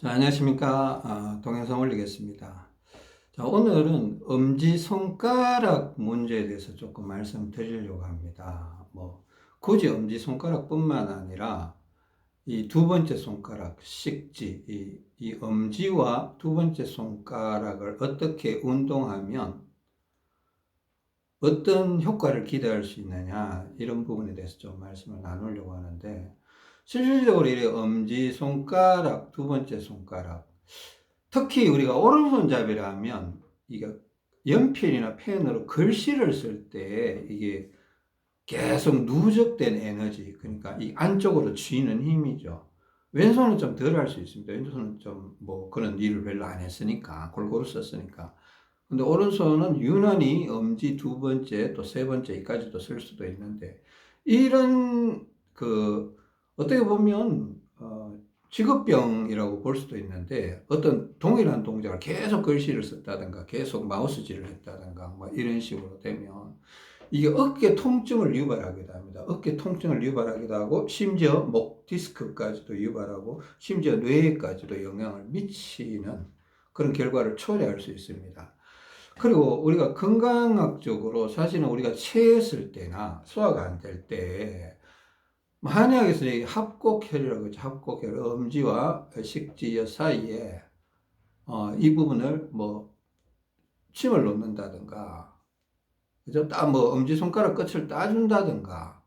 자, 안녕하십니까. 동영상 올리겠습니다. 자, 오늘은 엄지손가락 문제에 대해서 조금 말씀드리려고 합니다. 굳이 엄지손가락뿐만 아니라 이 두 번째 손가락, 식지, 이 엄지와 두 번째 손가락을 어떻게 운동하면 어떤 효과를 기대할 수 있느냐, 이런 부분에 대해서 좀 말씀을 나누려고 하는데, 실질적으로 이 엄지손가락, 두 번째 손가락, 특히 우리가 오른손잡이라면 이게 연필이나 펜으로 글씨를 쓸 때 이게 계속 누적된 에너지, 그러니까 이 안쪽으로 쥐는 힘이죠. 왼손은 좀 덜 할 수 있습니다. 왼손은 좀 그런 일을 별로 안 했으니까, 골고루 썼으니까. 근데 오른손은 유난히 엄지 두 번째 또 세 번째까지도 쓸 수도 있는데, 이런 어떻게 보면 직업병이라고 볼 수도 있는데, 어떤 동일한 동작을 계속 글씨를 썼다든가 계속 마우스질을 했다든가 이런 식으로 되면 이게 어깨 통증을 유발하기도 합니다. 어깨 통증을 유발하기도 하고, 심지어 목 디스크까지도 유발하고, 심지어 뇌에까지도 영향을 미치는 그런 결과를 초래할 수 있습니다. 그리고 우리가 건강학적으로 사실은 우리가 체했을 때나 소화가 안 될 때, 한의학에서 합곡혈이라고 하죠. 합곡혈, 엄지와 식지 사이에 이 부분을 침을 놓는다든가, 그죠? 엄지손가락 끝을 따준다든가,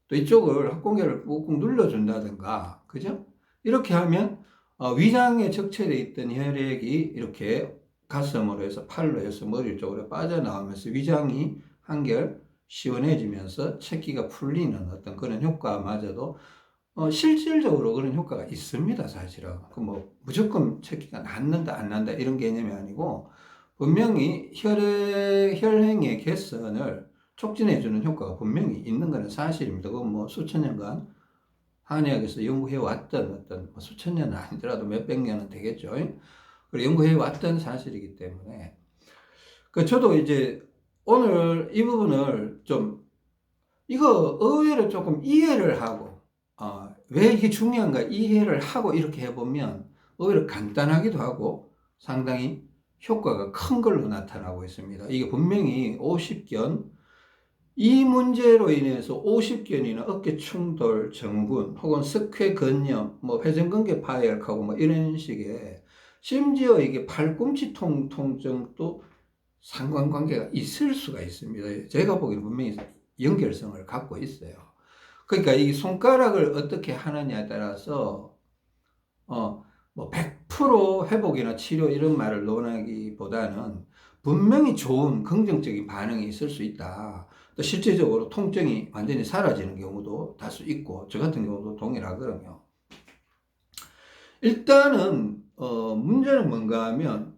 또 이쪽을 합곡혈을 꾹꾹 눌러준다든가, 그죠? 이렇게 하면 위장에 적체되어 있던 혈액이 이렇게 가슴으로 해서 팔로 해서 머리 쪽으로 빠져나오면서 위장이 한결 시원해지면서 체기가 풀리는 어떤 그런 효과마저도 실질적으로 그런 효과가 있습니다, 사실은. 무조건 체기가 낫는다, 안 난다, 이런 개념이 아니고, 분명히 혈행의 개선을 촉진해주는 효과가 분명히 있는 것은 사실입니다. 그건 수천 년간 한의학에서 연구해왔던 수천 년은 아니더라도 몇백 년은 되겠죠. 그리고 연구해왔던 사실이기 때문에. 저도 이제 오늘 이 부분을 이거 의외로 조금 이해를 하고, 왜 이게 중요한가 이해를 하고 이렇게 해보면 의외로 간단하기도 하고 상당히 효과가 큰 걸로 나타나고 있습니다. 이게 분명히 오십견, 이 문제로 인해서 오십견이나 어깨 충돌, 정군, 혹은 석회 근염, 회전근개 파열하고 이런 식의, 심지어 이게 팔꿈치 통증도 상관관계가 있을 수가 있습니다. 제가 보기에는 분명히 연결성을 갖고 있어요. 그러니까 이 손가락을 어떻게 하느냐에 따라서 100% 회복이나 치료 이런 말을 논하기보다는 분명히 좋은 긍정적인 반응이 있을 수 있다. 또 실제적으로 통증이 완전히 사라지는 경우도 다수 있고, 저 같은 경우도 동일하거든요. 일단은 문제는 뭔가 하면,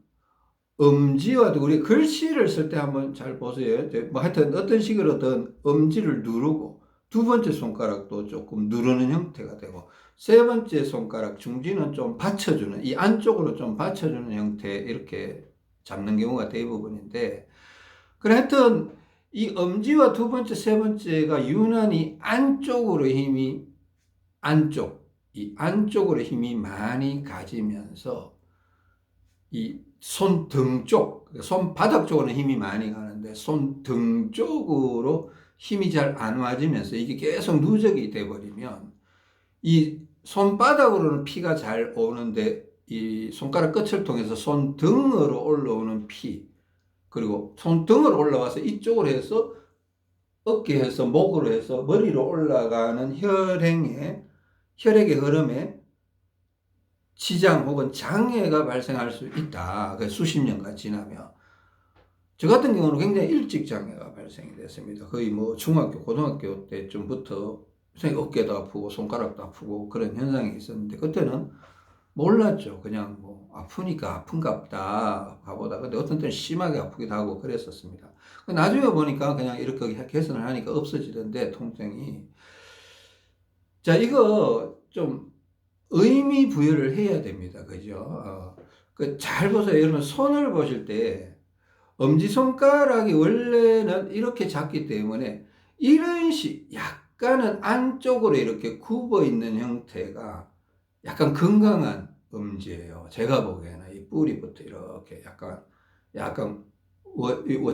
엄지와 우리 글씨를 쓸 때 한번 잘 보세요. 하여튼 어떤 식으로든 엄지를 누르고, 두 번째 손가락도 조금 누르는 형태가 되고, 세 번째 손가락 중지는 좀 받쳐주는, 이 안쪽으로 좀 받쳐주는 형태, 이렇게 잡는 경우가 대부분인데, 그래 하여튼 이 엄지와 두 번째, 세 번째가 유난히 이 안쪽으로 힘이 많이 가지면서 이 손등 쪽, 손바닥 쪽으로는 힘이 많이 가는데 손등 쪽으로 힘이 잘 안 와지면서 이게 계속 누적이 돼버리면, 이 손바닥으로는 피가 잘 오는데 이 손가락 끝을 통해서 손등으로 올라오는 피, 그리고 손등으로 올라와서 이쪽으로 해서 어깨에서 목으로 해서 머리로 올라가는 혈액의 흐름에 지장 혹은 장애가 발생할 수 있다. 수십 년간 지나면. 저 같은 경우는 굉장히 일찍 장애가 발생이 됐습니다. 거의 중학교, 고등학교 때쯤부터 어깨도 아프고 손가락도 아프고 그런 현상이 있었는데, 그때는 몰랐죠. 그냥 아프니까 아픈가 보다 바보다. 근데 어떤 때는 심하게 아프기도 하고 그랬었습니다. 나중에 보니까 그냥 이렇게 개선을 하니까 없어지던데, 통증이. 자, 이거 좀 의미 부여를 해야 됩니다. 그죠? 잘 보세요. 여러분, 손을 보실 때 엄지손가락이 원래는 이렇게 작기 때문에 이런 약간은 안쪽으로 이렇게 굽어 있는 형태가 약간 건강한 엄지예요. 제가 보기에는 이 뿌리부터 이렇게 약간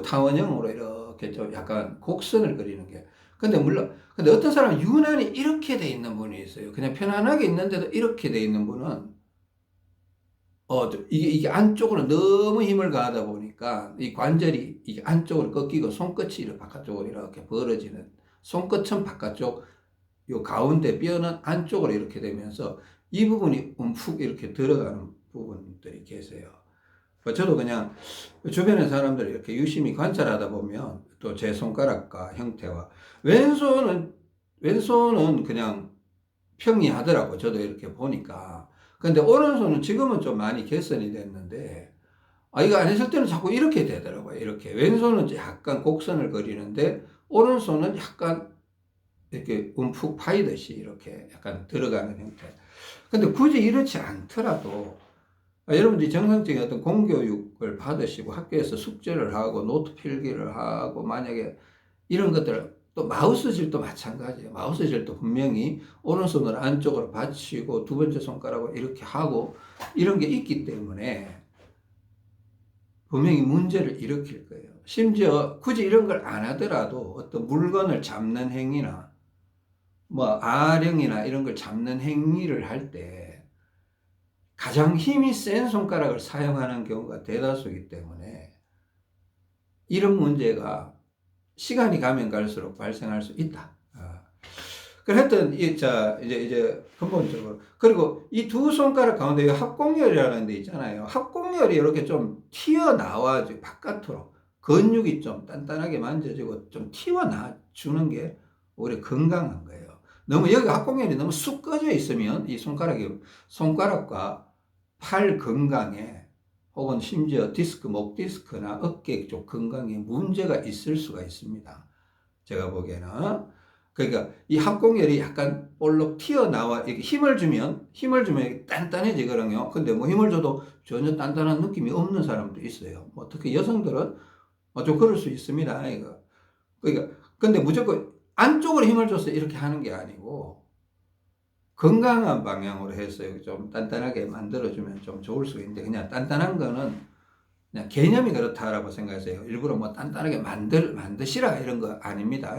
타원형으로 이렇게 좀 약간 곡선을 그리는 게. 근데 물론, 근데 어떤 사람은 유난히 이렇게 돼 있는 분이 있어요. 그냥 편안하게 있는데도 이렇게 돼 있는 분은, 이게 안쪽으로 너무 힘을 가하다 보니까 이 관절이 이게 안쪽으로 꺾이고 손끝이 이렇게 바깥쪽으로 이렇게 벌어지는, 손끝은 바깥쪽, 요 가운데 뼈는 안쪽으로 이렇게 되면서 이 부분이 움푹 이렇게 들어가는 부분들이 계세요. 저도 그냥 주변의 사람들 이렇게 유심히 관찰하다 보면 또 제 손가락과 형태와 왼손은 그냥 평이하더라고. 저도 이렇게 보니까. 근데 오른손은 지금은 좀 많이 개선이 됐는데, 이거 안 했을 때는 자꾸 이렇게 되더라고요. 이렇게. 왼손은 약간 곡선을 그리는데, 오른손은 약간 이렇게 움푹 파이듯이 이렇게 약간 들어가는 형태. 근데 굳이 이렇지 않더라도, 여러분들이 정상적인 어떤 공교육을 받으시고 학교에서 숙제를 하고 노트 필기를 하고 만약에 이런 것들, 또 마우스질도 마찬가지예요. 마우스질도 분명히 오른손을 안쪽으로 받치고 두 번째 손가락을 이렇게 하고 이런 게 있기 때문에 분명히 문제를 일으킬 거예요. 심지어 굳이 이런 걸 안 하더라도 어떤 물건을 잡는 행위나 뭐 아령이나 이런 걸 잡는 행위를 할 때 가장 힘이 센 손가락을 사용하는 경우가 대다수이기 때문에 이런 문제가 시간이 가면 갈수록 발생할 수 있다. 그래 하여튼, 이제 근본적으로. 그리고 이 두 손가락 가운데 합곡열이라는 데 있잖아요. 합곡열이 이렇게 좀 튀어나와지 바깥으로. 근육이 좀 단단하게 만져지고 좀 튀어나와 주는 게 오히려 건강한 거예요. 너무 여기 합곡열이 너무 쑥 꺼져 있으면 이 손가락과 팔 건강에 혹은 심지어 목 디스크나 어깨 쪽 건강에 문제가 있을 수가 있습니다. 제가 보기에는. 그러니까 이 합곡열이 약간 볼록 튀어나와 이렇게 힘을 주면 단단해지거든요. 근데 뭐 힘을 줘도 전혀 단단한 느낌이 없는 사람도 있어요. 뭐 특히 여성들은 좀 그럴 수 있습니다. 이거. 그러니까 근데 무조건 안쪽으로 힘을 줘서 이렇게 하는 게 아니고 건강한 방향으로 해서 좀 단단하게 만들어주면 좀 좋을 수 있는데 그냥 단단한 거는 그냥 개념이 그렇다라고 생각하세요. 일부러 뭐 단단하게 만드시라 이런 거 아닙니다.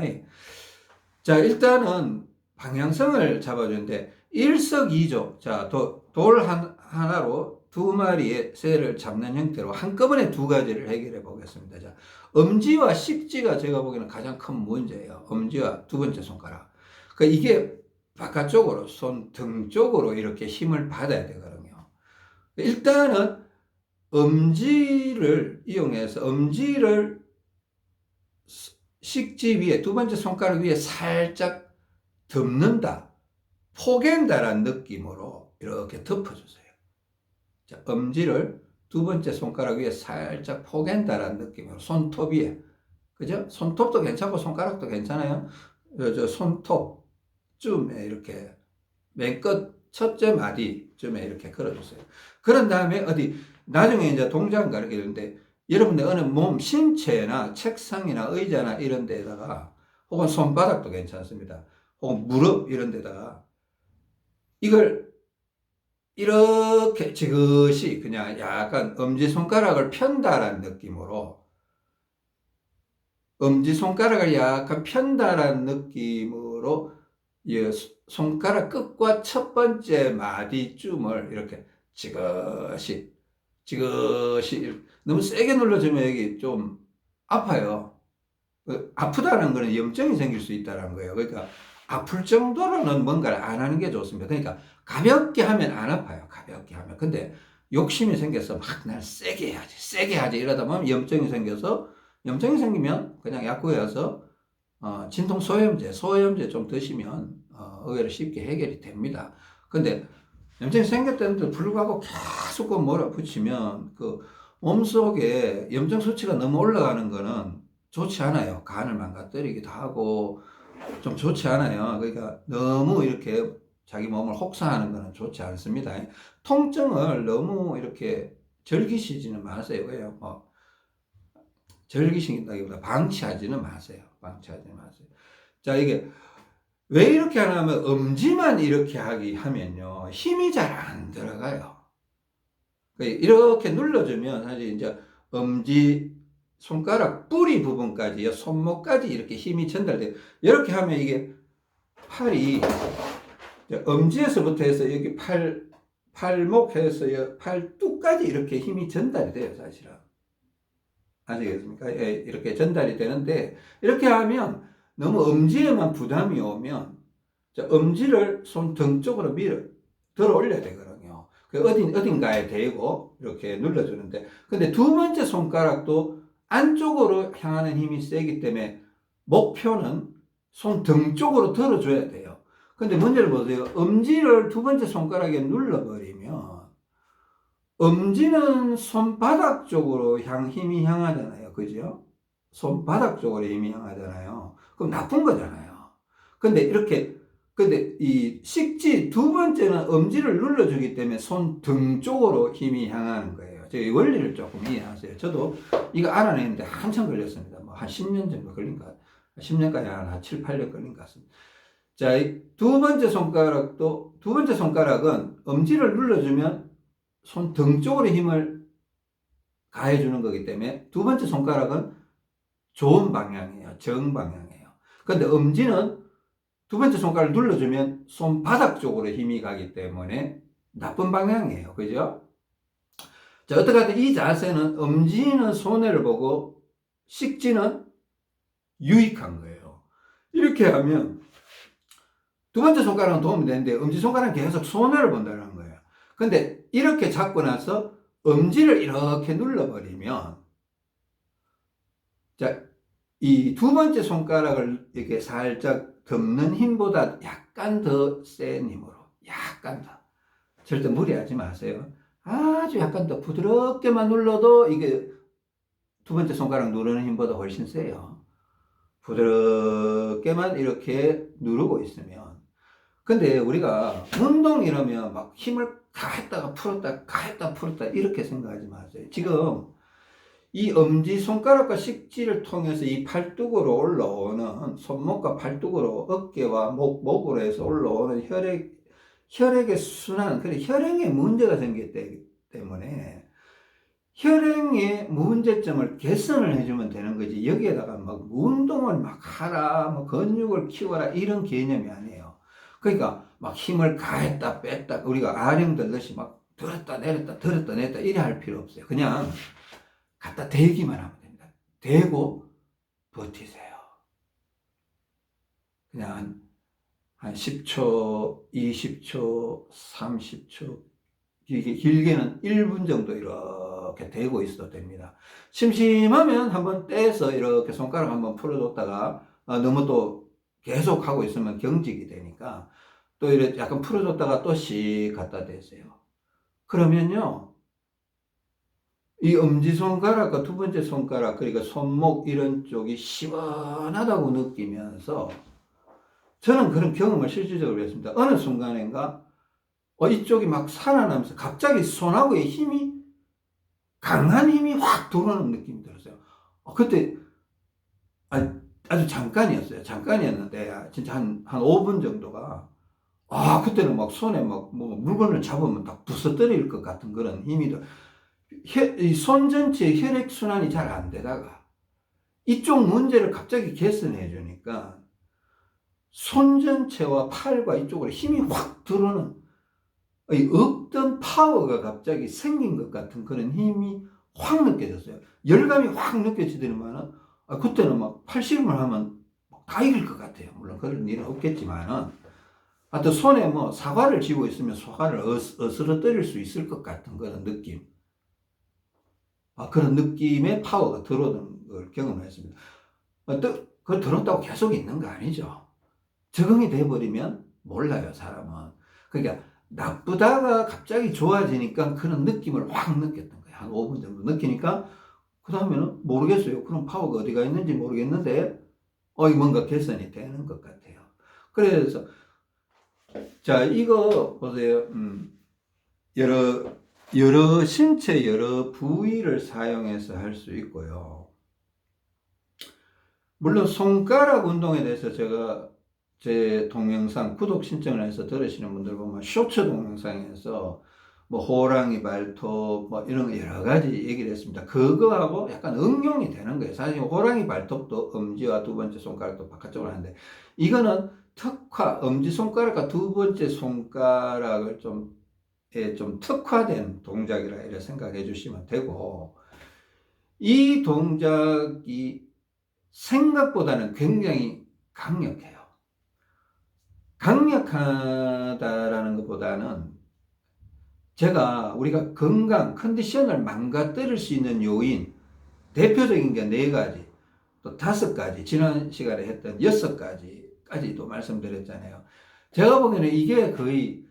자, 일단은 방향성을 잡아주는데 일석이조. 자, 돌 하나로 두 마리의 새를 잡는 형태로 한꺼번에 두 가지를 해결해 보겠습니다. 자, 엄지와 식지가 제가 보기에는 가장 큰 문제예요. 엄지와 두 번째 손가락. 이게 바깥쪽으로 등 쪽으로 이렇게 힘을 받아야 되거든요. 일단은 엄지를 이용해서 엄지를 식지 위에 두 번째 손가락 위에 살짝 덮는다, 포갠다라는 느낌으로 이렇게 덮어주세요. 자, 엄지를 두 번째 손가락 위에 살짝 포갠다라는 느낌으로 손톱 위에, 그죠? 손톱도 괜찮고 손가락도 괜찮아요. 저 손톱쯤에 이렇게 맨 끝 첫째 마디쯤에 이렇게 걸어주세요. 그런 다음에 나중에 이제 동작을 가르치는데 여러분들 어느 신체나 책상이나 의자나 이런 데다가 혹은 손바닥도 괜찮습니다. 혹은 무릎 이런 데다가 이걸 이렇게 지그시 그냥 약간 엄지손가락을 편다라는 느낌으로 엄지손가락을 약간 편다라는 느낌으로 이 손가락 끝과 첫 번째 마디쯤을 이렇게 지그시 너무 세게 눌러주면 여기 좀 아파요. 아프다는 거는 염증이 생길 수 있다는 거예요. 그러니까 아플 정도로는 뭔가를 안 하는 게 좋습니다. 그러니까 가볍게 하면 안 아파요. 가볍게 하면. 근데 욕심이 생겨서 막 날 세게 해야지 이러다 보면 염증이 생기면 그냥 약국에 가서 진통 소염제 좀 드시면 의외로 쉽게 해결이 됩니다. 근데 염증이 생겼다는데 불구하고 계속 몰아붙이면 그 몸속에 염증 수치가 너무 올라가는 거는 좋지 않아요. 간을 망가뜨리기도 하고 좀 좋지 않아요. 그러니까 너무 이렇게 자기 몸을 혹사하는 거는 좋지 않습니다. 통증을 너무 이렇게 즐기시지는 마세요. 왜요? 즐기신다기보다 방치하지는 마세요. 자, 이게 왜 이렇게 하냐면 엄지만 이렇게 하면요 힘이 잘 안 들어가요. 이렇게 눌러주면 사실 이제 엄지 손가락 뿌리 부분까지 손목까지 이렇게 힘이 전달돼요. 이렇게 하면 이게 팔이 엄지에서부터 해서 여기 팔목에서 팔뚝까지 이렇게 힘이 전달이 돼요, 사실은. 아시겠습니까? 예, 이렇게 전달이 되는데, 이렇게 하면 너무 엄지에만 부담이 오면, 엄지를 손등 쪽으로 들어 올려야 되거든요. 어딘가에 대고 이렇게 눌러주는데, 근데 두 번째 손가락도 안쪽으로 향하는 힘이 세기 때문에 목표는 손등 쪽으로 들어줘야 돼요. 근데 문제를 보세요. 엄지를 두 번째 손가락에 눌러버리면 엄지는 손바닥 쪽으로 힘이 향하잖아요. 그죠? 손바닥 쪽으로 힘이 향하잖아요. 그럼 나쁜 거잖아요. 근데 이 식지 두 번째는 엄지를 눌러주기 때문에 손등 쪽으로 힘이 향하는 거예요. 이 원리를 조금 이해하세요. 저도 이거 알아내는데 한참 걸렸습니다. 뭐 한 10년 정도 걸린 것 같아요. 10년까지 한 7, 8년 걸린 것 같습니다. 자, 두 번째 손가락은 엄지를 눌러주면 손등 쪽으로 힘을 가해주는 거기 때문에 두 번째 손가락은 좋은 방향이에요. 정방향이에요. 근데 엄지는 두 번째 손가락을 눌러주면 손바닥 쪽으로 힘이 가기 때문에 나쁜 방향이에요. 그죠? 자, 어떡하든 이 자세는 엄지는 손해를 보고 식지는 유익한 거예요. 이렇게 하면 두 번째 손가락은 도움이 되는데 엄지손가락은 계속 손해를 본다는 거예요. 근데 이렇게 잡고 나서 엄지를 이렇게 눌러버리면, 자, 이 두 번째 손가락을 이렇게 살짝 덮는 힘보다 약간 더 센 힘으로, 약간 더. 절대 무리하지 마세요. 아주 약간 더 부드럽게만 눌러도 이게 두 번째 손가락 누르는 힘보다 훨씬 세요. 부드럽게만 이렇게 누르고 있으면. 근데 우리가 운동 이러면 막 힘을 가했다가 풀었다, 가했다 풀었다 이렇게 생각하지 마세요. 지금 이 엄지손가락과 식지를 통해서 이 팔뚝으로 올라오는, 손목과 팔뚝으로 어깨와 목으로 해서 올라오는 혈액의 순환, 그래, 혈행에 문제가 생겼기 때문에 혈행의 문제점을 개선을 해주면 되는 거지. 여기에다가 막 운동을 막 하라, 뭐 근육을 키워라 이런 개념이 아니에요. 그러니까 막 힘을 가했다 뺐다, 우리가 아령 들듯이 막 들었다 내렸다 들었다 냈다 이래 할 필요 없어요. 그냥 갖다 대기만 하면 됩니다. 대고 버티세요. 그냥 한 10초, 20초, 30초, 길게는 1분 정도 이렇게 대고 있어도 됩니다. 심심하면 한번 떼서 이렇게 손가락 한번 풀어줬다가 너무 또 계속 하고 있으면 경직이 되니까 또 이렇게 약간 풀어줬다가 또 씩 갖다 대세요. 그러면요, 이 엄지손가락과 두 번째 손가락, 그러니까 손목 이런 쪽이 시원하다고 느끼면서 저는 그런 경험을 실질적으로 했습니다. 어느 순간인가 이쪽이 막 살아나면서 갑자기 손하고의 힘이, 강한 힘이 확 들어오는 느낌이 들었어요. 그때 아주 잠깐이었어요. 잠깐이었는데 진짜 한 5분 정도가, 그때는 막 손에 막 뭐 물건을 잡으면 딱 부서뜨릴 것 같은 그런 힘이 들어. 이 손 전체에 혈액순환이 잘 안 되다가 이쪽 문제를 갑자기 개선해 주니까 손 전체와 팔과 이쪽으로 힘이 확 들어오는, 없던 파워가 갑자기 생긴 것 같은 그런 힘이 확 느껴졌어요. 열감이 확 느껴지더니만은, 그때는 막 팔씨름을 하면 다 이길 것 같아요. 물론 그런 일은 없겠지만은, 하여튼 손에 뭐 사과를 쥐고 있으면 사과를 어스러뜨릴 수 있을 것 같은 그런 느낌. 그런 느낌의 파워가 들어오는 걸 경험했습니다. 그 들었다고 계속 있는 거 아니죠. 적응이 돼버리면 몰라요, 사람은. 그러니까 나쁘다가 갑자기 좋아지니까 그런 느낌을 확 느꼈던 거예요. 한 5분 정도 느끼니까 그 다음에는 모르겠어요. 그런 파워가 어디가 있는지 모르겠는데 뭔가 개선이 되는 것 같아요. 그래서 자, 이거 보세요. 여러 신체 여러 부위를 사용해서 할 수 있고요. 물론 손가락 운동에 대해서 제가 제 동영상 구독 신청을 해서 들으시는 분들 보면 쇼츠 동영상에서 뭐 호랑이 발톱 뭐 이런 거 여러 가지 얘기를 했습니다. 그거하고 약간 응용이 되는 거예요. 사실 호랑이 발톱도 엄지와 두 번째 손가락도 바깥쪽으로 하는데 이거는 특화 엄지 손가락과 두 번째 손가락을 좀 특화된 동작이라 이렇게 생각해 주시면 되고 이 동작이 생각보다는 굉장히 강력해요. 강력하다라는 것보다는 우리가 건강, 컨디션을 망가뜨릴 수 있는 요인, 대표적인 게 4가지, 또 5가지, 지난 시간에 했던 6가지까지도 말씀드렸잖아요. 제가 보기에는 이게 거의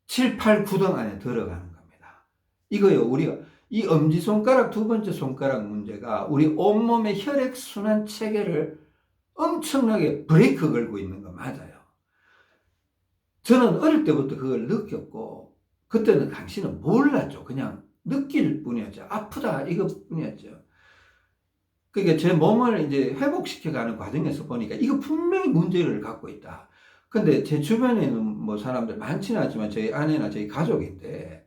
7, 8, 9등 안에 들어가는 겁니다. 이거요, 우리가 이 엄지손가락, 두 번째 손가락 문제가 우리 온몸의 혈액순환 체계를 엄청나게 브레이크 걸고 있는 거 맞아요. 저는 어릴 때부터 그걸 느꼈고, 그때는 당신은 몰랐죠. 그냥 느낄 뿐이었죠. 아프다, 이것뿐이었죠. 그러니까 제 몸을 이제 회복시켜가는 과정에서 보니까 이거 분명히 문제를 갖고 있다. 근데 제 주변에는 뭐 사람들 많지는 않지만 저희 아내나 저희 가족인데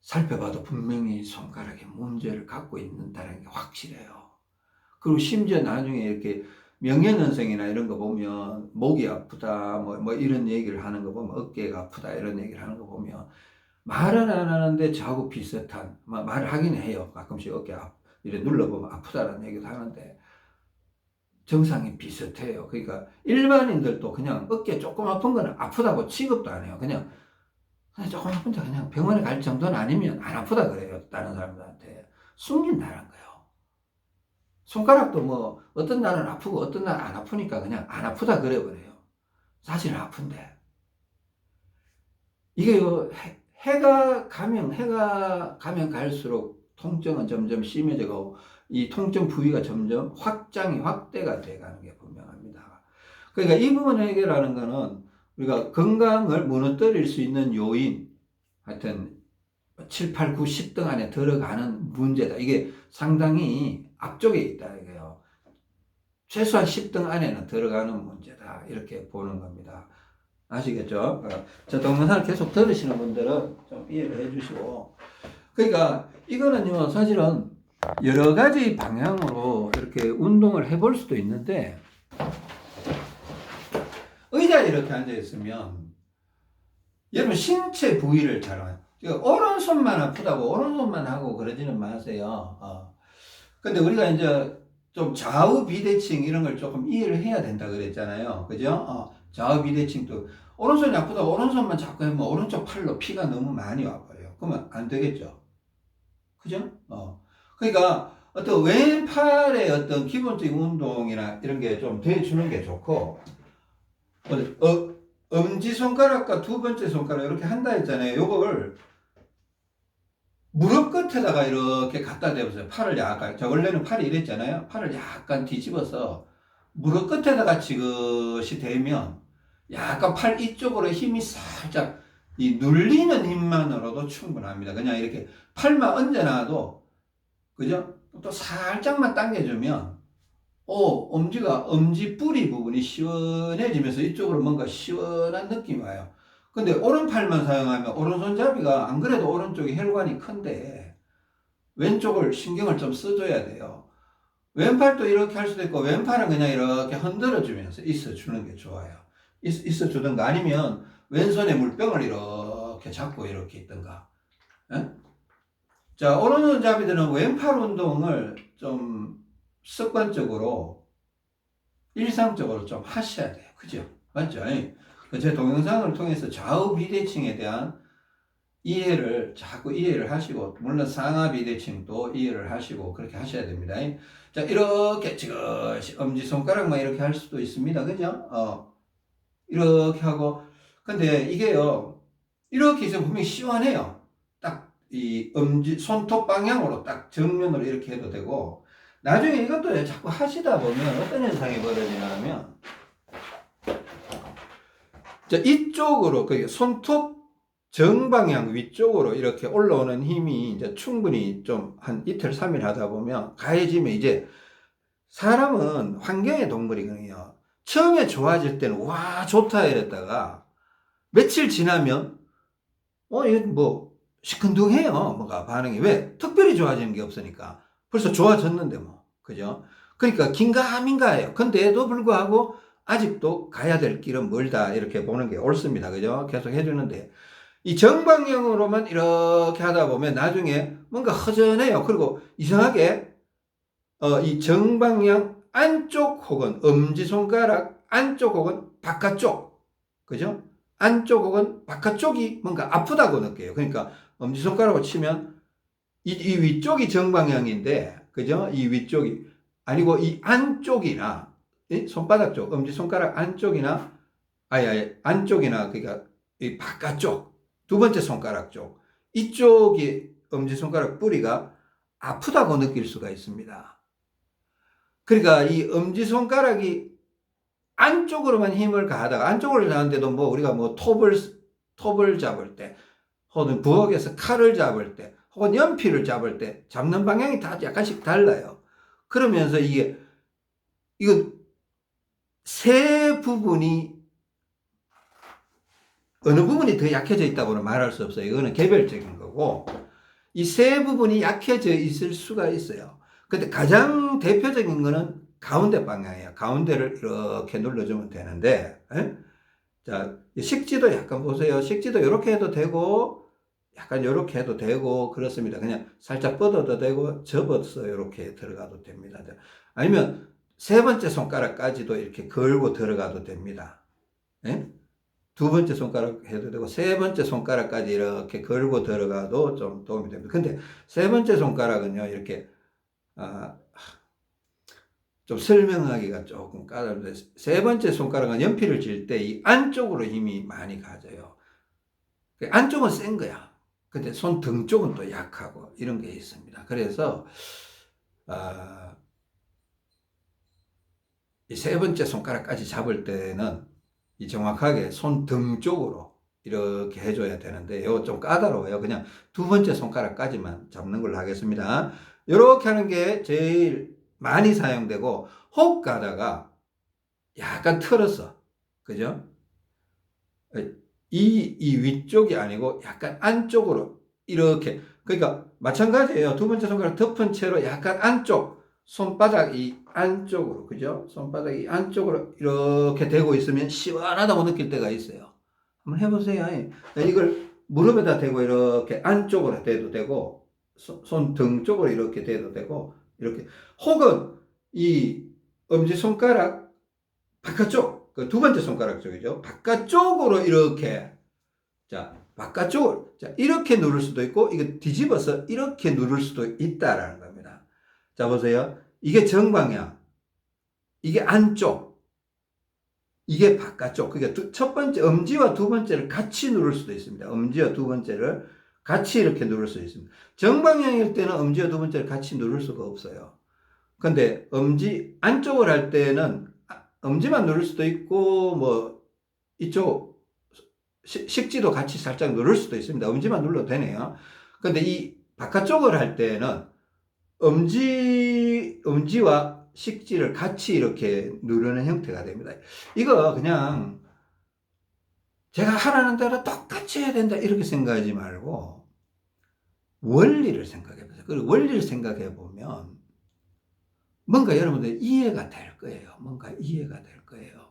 살펴봐도 분명히 손가락에 문제를 갖고 있는다는 게 확실해요. 그리고 심지어 나중에 이렇게 명예연생이나 이런 거 보면 목이 아프다 뭐 이런 얘기를 하는 거 보면 어깨가 아프다 이런 얘기를 하는 거 보면 말은 안 하는데 저하고 비슷한 말을 하긴 해요. 가끔씩 어깨 이렇게 눌러보면 아프다라는 얘기도 하는데 증상이 비슷해요. 그러니까 일반인들도 그냥 어깨 조금 아픈 거는 아프다고 취급도 안 해요. 그냥 조금 아픈데 그냥 병원에 갈 정도는 아니면 안 아프다 그래요. 다른 사람들한테 숨긴다는 거예요. 손가락도 뭐 어떤 날은 아프고 어떤 날 안 아프니까 그냥 안 아프다 그래버려요. 사실은 아픈데 이게 해가 가면 갈수록 통증은 점점 심해지고 이 통증 부위가 점점 확대가 돼가는 게 분명합니다. 그러니까 이 부분을 해결하는 거는 우리가 건강을 무너뜨릴 수 있는 요인, 하여튼 7, 8, 9, 10등 안에 들어가는 문제다. 이게 상당히 앞쪽에 있다 이거예요. 최소한 10등 안에는 들어가는 문제다. 이렇게 보는 겁니다. 아시겠죠? 저 동영상을 계속 들으시는 분들은 좀 이해를 해 주시고. 그러니까 이거는요, 사실은 여러 가지 방향으로 이렇게 운동을 해볼 수도 있는데, 의자에 이렇게 앉아있으면, 여러분 신체 부위를 잘, 오른손만 아프다고 오른손만 하고 그러지는 마세요. 근데 우리가 이제 좀 좌우 비대칭 이런 걸 조금 이해를 해야 된다 그랬잖아요. 그죠? 좌우 비대칭도 오른손이 아프다고 오른손만 자꾸 하면 오른쪽 팔로 피가 너무 많이 와버려요. 그러면 안 되겠죠. 그죠? 그러니까 어떤 왼팔의 어떤 기본적인 운동이나 이런 게 좀 돼주는 게 좋고, 엄지손가락과 두 번째 손가락 이렇게 한다 했잖아요. 요걸 무릎 끝에다가 이렇게 갖다 대보세요. 팔을 약간, 저 원래는 팔이 이랬잖아요. 팔을 약간 뒤집어서 무릎 끝에다가 지그시 대면 약간 팔 이쪽으로 힘이 살짝 이 눌리는 힘만으로도 충분합니다. 그냥 이렇게 팔만 얹어놔도, 그죠? 또 살짝만 당겨주면, 엄지 뿌리 부분이 시원해지면서 이쪽으로 뭔가 시원한 느낌이 와요. 근데 오른팔만 사용하면 오른손잡이가 안 그래도 오른쪽이 혈관이 큰데 왼쪽을 신경을 좀 써줘야 돼요. 왼팔도 이렇게 할 수도 있고 왼팔은 그냥 이렇게 흔들어주면서 있어주는 게 좋아요. 있어주든가 아니면 왼손에 물병을 이렇게 잡고 이렇게 있든가. 에? 자, 오른손잡이들은 왼팔 운동을 좀 습관적으로 일상적으로 좀 하셔야 돼요. 그죠? 맞죠? 제 동영상을 통해서 좌우 비대칭에 대한 자꾸 이해를 하시고, 물론 상하 비대칭도 이해를 하시고, 그렇게 하셔야 됩니다. 자, 이렇게 지그시 엄지손가락만 이렇게 할 수도 있습니다. 그죠? 이렇게 하고, 근데 이게요, 이렇게 해서 분명히 시원해요. 딱, 이 손톱 방향으로 딱 정면으로 이렇게 해도 되고, 나중에 이것도 자꾸 하시다 보면 어떤 현상이 벌어지냐면, 자, 이쪽으로, 그 손톱 정방향 위쪽으로 이렇게 올라오는 힘이 이제 충분히 좀 한 이틀, 3일 하다 보면 가해지면 이제 사람은 환경의 동물이거든요. 처음에 좋아질 때는 와, 좋다 이랬다가 며칠 지나면, 이건 뭐, 시큰둥해요. 뭐가 반응이. 왜? 특별히 좋아지는 게 없으니까. 벌써 좋아졌는데 뭐. 그죠? 그러니까 긴가민가해요. 근데도 불구하고 아직도 가야 될 길은 멀다. 이렇게 보는 게 옳습니다. 그죠? 계속 해주는데. 이 정방향으로만 이렇게 하다 보면 나중에 뭔가 허전해요. 그리고 이상하게, 이 정방향 안쪽 혹은 엄지손가락 안쪽 혹은 바깥쪽. 그죠? 안쪽 혹은 바깥쪽이 뭔가 아프다고 느껴요. 그러니까 엄지손가락으로 치면 이 위쪽이 정방향인데, 그죠? 이 위쪽이 아니고 이 안쪽이나 이 손바닥 쪽, 엄지손가락 안쪽이나 아예 안쪽이나 그러니까 이 바깥쪽 두 번째 손가락 쪽 이쪽이 엄지손가락 뿌리가 아프다고 느낄 수가 있습니다. 그러니까 이 엄지손가락이 안쪽으로만 힘을 가하다가 안쪽으로 가는데도 뭐 우리가 뭐 톱을 잡을 때 혹은 부엌에서 칼을 잡을 때 혹은 연필을 잡을 때 잡는 방향이 다 약간씩 달라요. 그러면서 이거 세 부분이 어느 부분이 더 약해져 있다고는 말할 수 없어요. 이거는 개별적인 거고 이 세 부분이 약해져 있을 수가 있어요. 근데 가장 대표적인 거는 가운데 방향이에요. 가운데를 이렇게 눌러주면 되는데, 에? 자, 식지도 약간 보세요. 식지도 이렇게 해도 되고, 약간 이렇게 해도 되고, 그렇습니다. 그냥 살짝 뻗어도 되고, 접어서 이렇게 들어가도 됩니다. 아니면 세 번째 손가락까지도 이렇게 걸고 들어가도 됩니다. 에? 두 번째 손가락 해도 되고, 세 번째 손가락까지 이렇게 걸고 들어가도 좀 도움이 됩니다. 근데 세 번째 손가락은요, 이렇게, 아, 좀 설명하기가 조금 까다로운데, 세 번째 손가락은 연필을 쥘 때 이 안쪽으로 힘이 많이 가져요. 안쪽은 센 거야. 근데 손 등 쪽은 또 약하고, 이런 게 있습니다. 그래서, 아, 이 세 번째 손가락까지 잡을 때는 이 정확하게 손 등 쪽으로 이렇게 해줘야 되는데, 이거 좀 까다로워요. 그냥 두 번째 손가락까지만 잡는 걸로 하겠습니다. 이렇게 하는 게 제일 많이 사용되고, 혹 가다가 약간 틀었어. 그죠? 이 위쪽이 아니고 약간 안쪽으로 이렇게. 그러니까 마찬가지예요. 두 번째 손가락 덮은 채로 약간 안쪽, 손바닥 이 안쪽으로, 그죠? 손바닥이 안쪽으로 이렇게 대고 있으면 시원하다고 느낄 때가 있어요. 한번 해보세요. 이걸 무릎에다 대고 이렇게 안쪽으로 대도 되고, 손 등 쪽으로 이렇게 대도 되고, 이렇게. 혹은 이 엄지손가락 바깥쪽, 그 두 번째 손가락 쪽이죠. 바깥쪽으로 이렇게, 자, 바깥쪽으로, 자, 이렇게 누를 수도 있고, 이거 뒤집어서 이렇게 누를 수도 있다라는 겁니다. 자, 보세요. 이게 정방향, 이게 안쪽, 이게 바깥쪽. 그러니까 첫 번째, 엄지와 두 번째를 같이 누를 수도 있습니다. 엄지와 두 번째를 같이 이렇게 누를 수 있습니다. 정방향일 때는 엄지와 두 번째를 같이 누를 수가 없어요. 근데 엄지 안쪽을 할 때는 엄지만 누를 수도 있고, 뭐, 이쪽 식지도 같이 살짝 누를 수도 있습니다. 엄지만 눌러도 되네요. 근데 이 바깥쪽을 할 때는 엄지와 식지를 같이 이렇게 누르는 형태가 됩니다. 이거 그냥 제가 하라는 대로 똑같이 해야 된다 이렇게 생각하지 말고 원리를 생각해 보세요. 그리고 원리를 생각해 보면 뭔가 여러분들 이해가 될 거예요. 뭔가 이해가 될 거예요.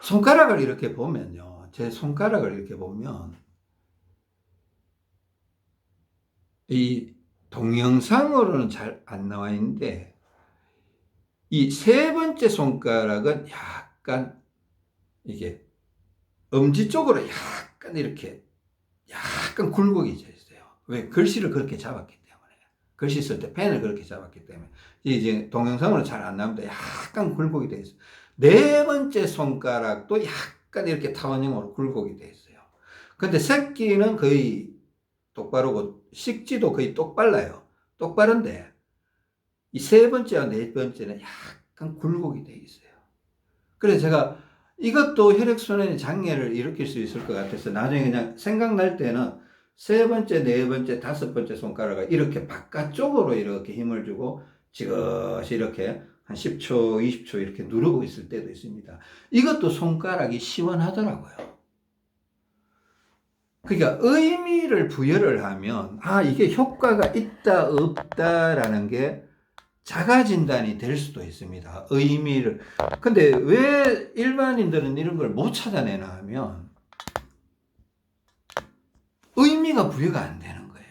손가락을 이렇게 보면요. 제 손가락을 이렇게 보면 이 동영상으로는 잘 안 나와 있는데 이 세 번째 손가락은 약간 이게 엄지 쪽으로 약간 이렇게 약간 굴곡이 져 있어요. 왜? 글씨를 그렇게 잡았기 때문에. 글씨 쓸 때 펜을 그렇게 잡았기 때문에. 이제 동영상으로 잘 안 나옵니다. 약간 굴곡이 돼 있어요. 네 번째 손가락도 약간 이렇게 타원형으로 굴곡이 돼 있어요. 근데 새끼는 거의 똑바르고 식지도 거의 똑발라요. 똑바른데 이 세 번째와 네 번째는 약간 굴곡이 돼 있어요. 그래서 제가 이것도 혈액순환의 장애를 일으킬 수 있을 것 같아서 나중에 그냥 생각날 때는 세 번째, 네 번째, 다섯 번째 손가락을 이렇게 바깥쪽으로 이렇게 힘을 주고 지그시 이렇게 한 10초, 20초 이렇게 누르고 있을 때도 있습니다. 이것도 손가락이 시원하더라고요. 그러니까 의미를 부여를 하면 이게 효과가 있다 없다라는 게 자가 진단이 될 수도 있습니다. 의미를. 근데 왜 일반인들은 이런 걸 못 찾아내나 하면 의미가 부여가 안 되는 거예요.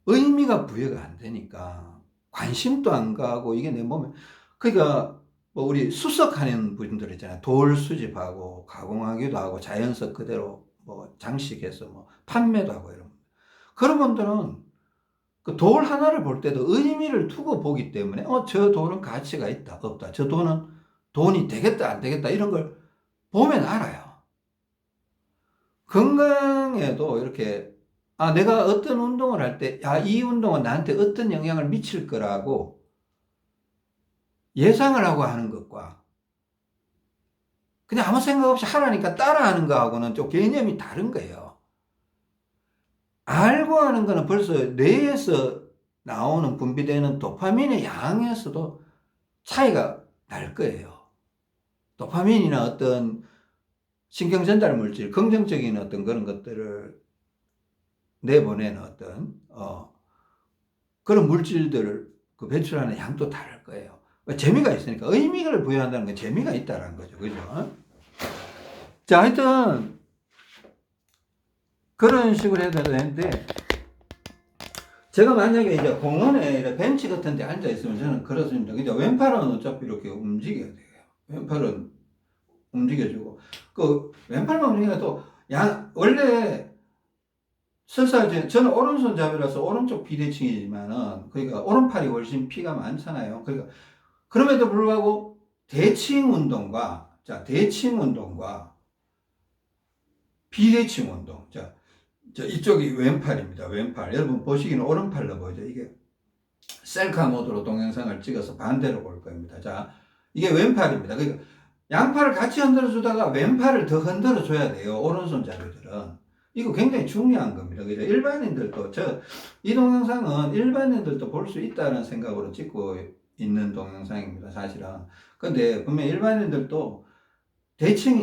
의미가 부여가 안 되니까 관심도 안 가고 이게 내 몸에, 그러니까 뭐 우리 수석하는 분들 있잖아요. 돌 수집하고 가공하기도 하고 자연석 그대로 뭐 장식해서 뭐 판매도 하고 이런. 그런 분들은 그 돌 하나를 볼 때도 의미를 두고 보기 때문에 저 돌은 가치가 있다 없다, 저 돈은 돈이 되겠다 안 되겠다 이런 걸 보면 알아요. 건강에도 이렇게 내가 어떤 운동을 할 때 이 운동은 나한테 어떤 영향을 미칠 거라고 예상을 하고 하는 것과 그냥 아무 생각 없이 하라니까 따라하는 거하고는 좀 개념이 다른 거예요. 알고 하는 거는 벌써 뇌에서 나오는 분비되는 도파민의 양에서도 차이가 날 거예요. 도파민이나 어떤 신경전달 물질, 긍정적인 어떤 그런 것들을 내보내는 어떤 그런 물질들을 그 배출하는 양도 다를 거예요. 재미가 있으니까 의미를 부여한다는 건 재미가 있다는 거죠. 그죠? 자, 하여튼 그런 식으로 해도 되는데, 제가 만약에 이제 공원에 벤치 같은 데 앉아 있으면 저는 그렇습니다. 그죠? 왼팔은 어차피 이렇게 움직여야 돼요. 왼팔은 움직여주고, 그 왼팔만 움직여도 원래 설사 저는 오른손잡이라서 오른쪽 비대칭이지만은, 그러니까 오른팔이 훨씬 피가 많잖아요. 그러니까 그럼에도 불구하고 대칭 운동과 대칭 운동과 비대칭 운동. 이쪽이 왼팔입니다. 왼팔. 여러분 보시기는 오른팔로 보이죠? 이게 셀카 모드로 동영상을 찍어서 반대로 볼 겁니다. 자, 이게 왼팔입니다. 그러니까 양팔을 같이 흔들어 주다가 왼팔을 더 흔들어 줘야 돼요. 오른손잡이들은. 이거 굉장히 중요한 겁니다. 그죠? 일반인들도, 이 동영상은 일반인들도 볼 수 있다는 생각으로 찍고 있는 동영상입니다. 사실은. 근데 분명 일반인들도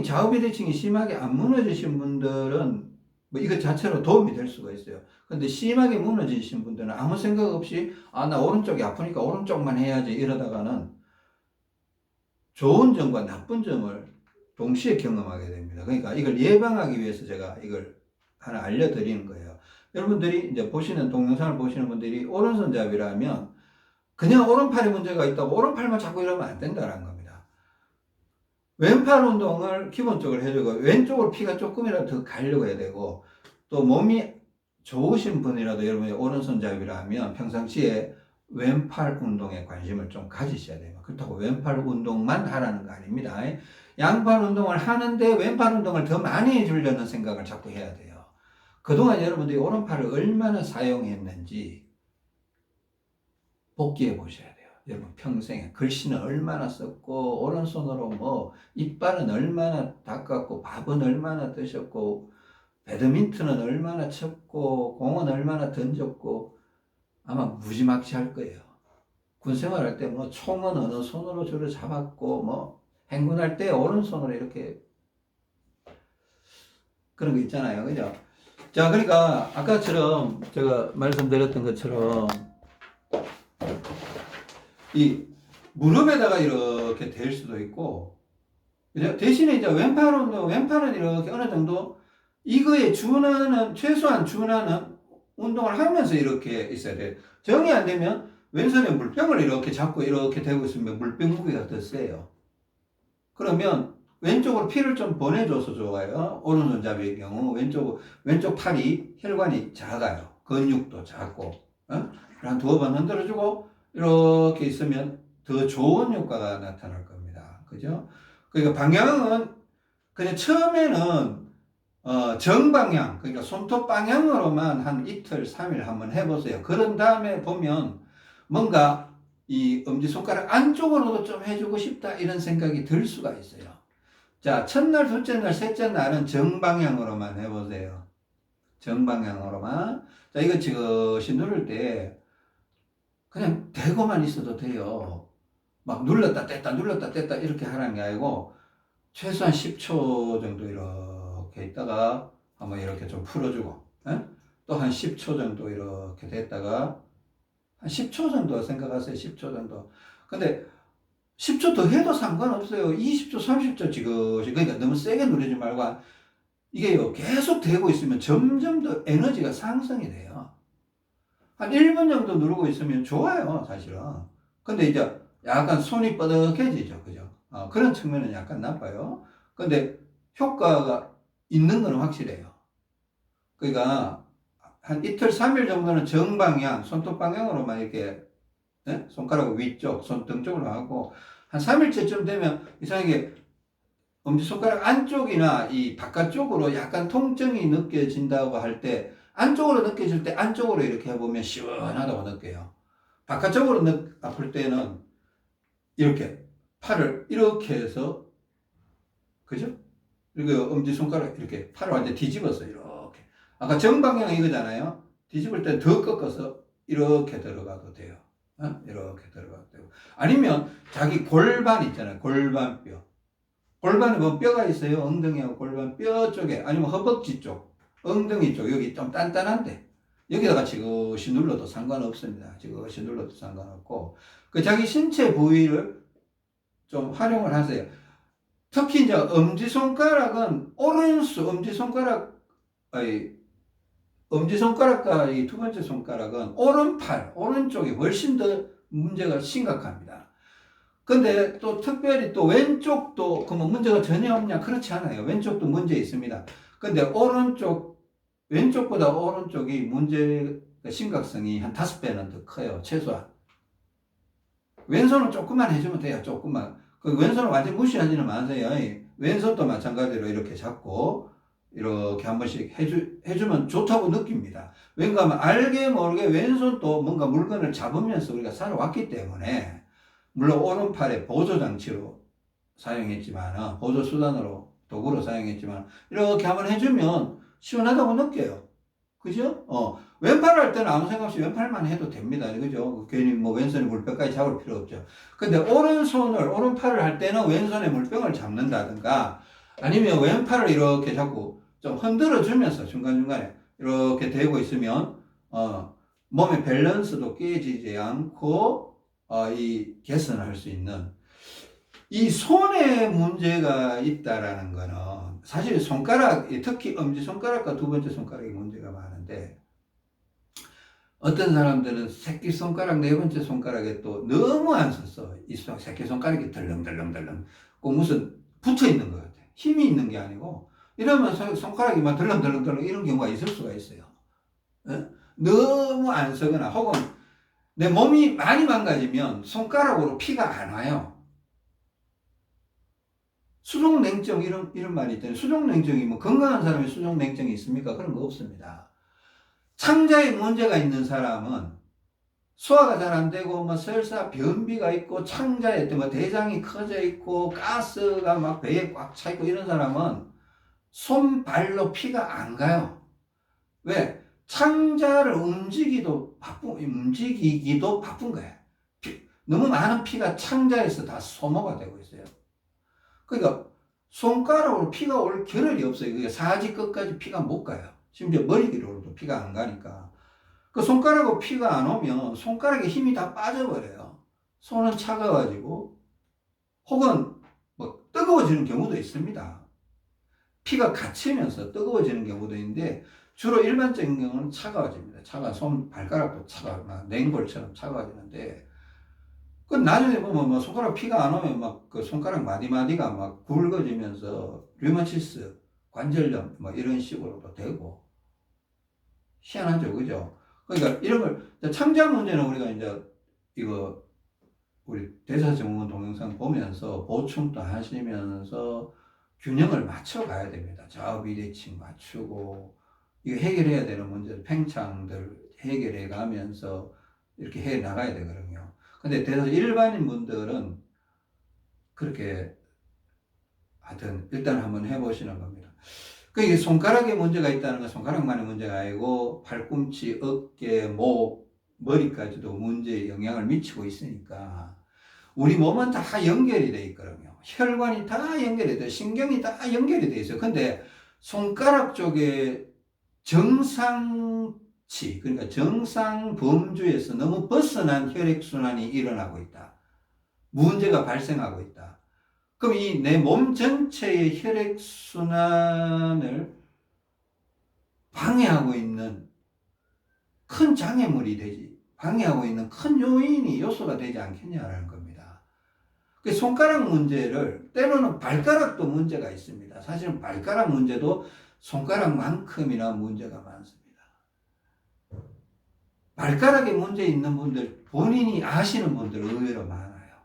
좌우 비대칭이 심하게 안 무너지신 분들은 뭐 이것 자체로 도움이 될 수가 있어요. 근데 심하게 무너지신 분들은 아무 생각 없이 나 오른쪽이 아프니까 오른쪽만 해야지 이러다가는 좋은 점과 나쁜 점을 동시에 경험하게 됩니다. 그러니까 이걸 예방하기 위해서 제가 이걸 하나 알려드리는 거예요. 여러분들이 이제 동영상을 보시는 분들이 오른손잡이라면 그냥 오른팔에 문제가 있다고 오른팔만 자꾸 이러면 안 된다는 겁니다. 왼팔 운동을 기본적으로 해주고 왼쪽으로 피가 조금이라도 더 가려고 해야 되고, 또 몸이 좋으신 분이라도 여러분이 오른손잡이라면 평상시에 왼팔 운동에 관심을 좀 가지셔야 돼요. 그렇다고 왼팔 운동만 하라는 거 아닙니다. 양팔 운동을 하는데 왼팔 운동을 더 많이 해주려는 생각을 자꾸 해야 돼요. 그동안 여러분들이 오른팔을 얼마나 사용했는지 복기해 보셔야 돼요. 여러분 평생에 글씨는 얼마나 썼고, 오른손으로 뭐 이빨은 얼마나 닦았고, 밥은 얼마나 드셨고, 배드민턴은 얼마나 쳤고, 공은 얼마나 던졌고, 아마 무지막지할 거예요. 군생활 할 때 뭐 총은 어느 손으로 주로 잡았고, 뭐 행군할 때 오른손으로 이렇게 그런 거 있잖아요. 그죠? 자, 그러니까 아까처럼 제가 말씀드렸던 것처럼 이 무릎에다가 이렇게 댈 수도 있고, 대신에 이제 왼팔은 이렇게 어느 정도 이거에 최소한 준하는 운동을 하면서 이렇게 있어야 돼요. 정이 안 되면 왼손에 물병을 이렇게 잡고 이렇게 대고 있으면 물병 무게가 더 세요. 그러면 왼쪽으로 피를 좀 보내줘서 좋아요. 오른손잡이의 경우 왼쪽 팔이 혈관이 작아요. 근육도 작고, 한 두어 번 흔들어주고 이렇게 있으면 더 좋은 효과가 나타날 겁니다. 그죠? 그러니까 방향은 그냥 처음에는 정방향, 그러니까 손톱 방향으로만 한 이틀, 3일 한번 해보세요. 그런 다음에 보면 뭔가 이 엄지손가락 안쪽으로도 좀 해주고 싶다 이런 생각이 들 수가 있어요. 자, 첫날, 둘째 날, 셋째 날은 정방향으로만 해보세요. 정방향으로만. 자, 이거 지그시 누를 때 그냥 대고만 있어도 돼요. 막 눌렀다 뗐다 눌렀다 뗐다 이렇게 하라는 게 아니고 최소한 10초 정도 이렇게 있다가 한번 이렇게 좀 풀어주고, 또 한 10초 정도 이렇게 됐다가 한 10초 정도 생각하세요. 10초 정도. 근데 10초 더 해도 상관없어요. 20초, 30초 지그시. 그러니까 너무 세게 누르지 말고 이게요, 계속 되고 있으면 점점 더 에너지가 상승이 돼요. 한 1분 정도 누르고 있으면 좋아요, 사실은. 근데 이제 약간 손이 뻐덕해지죠, 그죠? 그런 측면은 약간 나빠요. 근데 효과가 있는 건 확실해요. 그러니까 한 이틀, 3일 정도는 정방향, 손톱 방향으로만 이렇게, 손가락 위쪽, 손등 쪽으로 하고, 한 3일째쯤 되면 이상하게 엄지손가락 안쪽이나 이 바깥쪽으로 약간 통증이 느껴진다고 할 때, 안쪽으로 느껴질 때 안쪽으로 이렇게 해보면 시원하다고 느껴요. 바깥쪽으로 아플 때는 이렇게 팔을 이렇게 해서, 그죠? 그리고 엄지손가락 이렇게 팔을 완전 뒤집어서 이렇게. 아까 정방향 이거잖아요. 뒤집을 때 더 꺾어서 이렇게 들어가도 돼요. 이렇게 들어가도 되고. 아니면 자기 골반 있잖아요. 골반뼈. 골반에 뭐 뼈가 있어요. 엉덩이하고 골반 뼈 쪽에, 아니면 허벅지 쪽, 엉덩이 쪽, 여기 좀 단단한데 여기다가 지그시 눌러도 상관없습니다. 지그시 눌러도 상관없고, 그 자기 신체 부위를 좀 활용을 하세요. 특히 이제 엄지손가락은 엄지손가락과 이 두 번째 손가락은 오른팔, 오른쪽이 훨씬 더 문제가 심각합니다. 근데 또 특별히 또 왼쪽도 그러면 문제가 전혀 없냐? 그렇지 않아요. 왼쪽도 문제 있습니다. 근데 왼쪽보다 오른쪽이 문제의 심각성이 한 5배는 더 커요. 최소한. 왼손은 조금만 해주면 돼요. 조금만. 그 왼손을 완전 무시하지는 마세요. 왼손도 마찬가지로 이렇게 잡고 이렇게 한 번씩 해주면 좋다고 느낍니다. 왜냐하면 알게 모르게 왼손도 뭔가 물건을 잡으면서 우리가 살아왔기 때문에, 물론 오른팔에 보조장치로 사용했지만, 보조수단으로 도구로 사용했지만, 이렇게 한번 해주면 시원하다고 느껴요. 그죠? 왼팔 할 때는 아무 생각 없이 왼팔만 해도 됩니다. 그죠? 괜히 뭐 왼손에 물병까지 잡을 필요 없죠. 근데 오른팔을 할 때는 왼손에 물병을 잡는다든가, 아니면 왼팔을 이렇게 자꾸 좀 흔들어 주면서 중간중간에 이렇게 대고 있으면, 몸의 밸런스도 깨지지 않고, 이 개선할 수 있는, 이 손에 문제가 있다라는 거는 사실 손가락, 특히 엄지손가락과 두 번째 손가락에 문제가 많은데, 어떤 사람들은 새끼손가락, 네 번째 손가락에 또 너무 안 썼어. 이 새끼손가락이 덜렁덜렁덜렁 꼭 무슨 붙어 있는 것 같아. 힘이 있는 게 아니고, 이러면 손가락이 막 덜렁덜렁덜렁 이런 경우가 있을 수가 있어요. 너무 안 쓰거나, 혹은 내 몸이 많이 망가지면 손가락으로 피가 안 와요. 수족냉증 이런 말이 있잖아요. 수족냉증이 뭐 건강한 사람이 수족냉증이 있습니까? 그런 거 없습니다. 창자에 문제가 있는 사람은 소화가 잘 안 되고 뭐 설사 변비가 있고 창자에 뭐 대장이 커져 있고 가스가 막 배에 꽉 차 있고 이런 사람은 손발로 피가 안 가요. 왜? 창자를 움직이기도 바쁜 거예요. 너무 많은 피가 창자에서 다 소모가 되고 있어요. 그러니까 손가락으로 피가 올 겨를이 없어요. 그게 사지 끝까지 피가 못 가요. 심지어 머리 길이로도 피가 안 가니까. 그 손가락으로 피가 안 오면 손가락에 힘이 다 빠져버려요. 손은 차가워지고, 혹은 뭐 뜨거워지는 경우도 있습니다. 피가 갇히면서 뜨거워지는 경우도 있는데, 주로 일반적인 경우는 차가워집니다. 발가락도 냉골처럼 차가워지는데, 그 나중에 보면 뭐 손가락 피가 안 오면 막 그 손가락 마디마디가 막 굵어지면서 류마티스, 관절염 뭐 이런 식으로도 되고, 희한하죠, 그죠? 그러니까 이런 걸, 창자 문제는 우리가 이제 이거 우리 대사증후군 동영상 보면서 보충도 하시면서 균형을 맞춰 가야 됩니다. 좌우 비대칭 맞추고, 이거 해결해야 되는 문제들, 팽창들 해결해 가면서 이렇게 해 나가야 되거든요. 근데 대다수 일반인 분들은 그렇게 하여튼 일단 한번 해보시는 겁니다. 그게 손가락에 문제가 있다는 건 손가락만의 문제가 아니고 팔꿈치, 어깨, 목, 머리까지도 문제에 영향을 미치고 있으니까 우리 몸은 다 연결이 돼 있거든요. 혈관이 다 연결이 돼, 신경이 다 연결이 돼 있어요. 근데 손가락 쪽에 정상치, 그러니까 정상 범주에서 너무 벗어난 혈액순환이 일어나고 있다. 문제가 발생하고 있다. 그럼 이 내 몸 전체의 혈액순환을 방해하고 있는 큰 장애물이 되지, 방해하고 있는 큰 요인이, 요소가 되지 않겠냐라는 겁니다. 그 손가락 문제를, 때로는 발가락도 문제가 있습니다. 사실은 발가락 문제도 손가락만큼이나 문제가 많습니다. 발가락에 문제 있는 분들, 본인이 아시는 분들 의외로 많아요.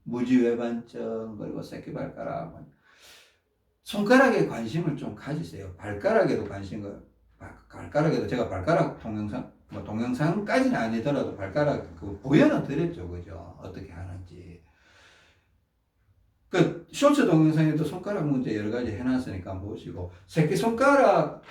무지외반증, 그리고 새끼발가락. 손가락에 관심을 좀 가지세요. 발가락에도 발가락에도 제가 발가락 동영상까지는 아니더라도 발가락 보여는 드렸죠. 그죠? 어떻게 하는지. 그 쇼츠 동영상에도 손가락 문제 여러 가지 해놨으니까 보시고, 새끼손가락,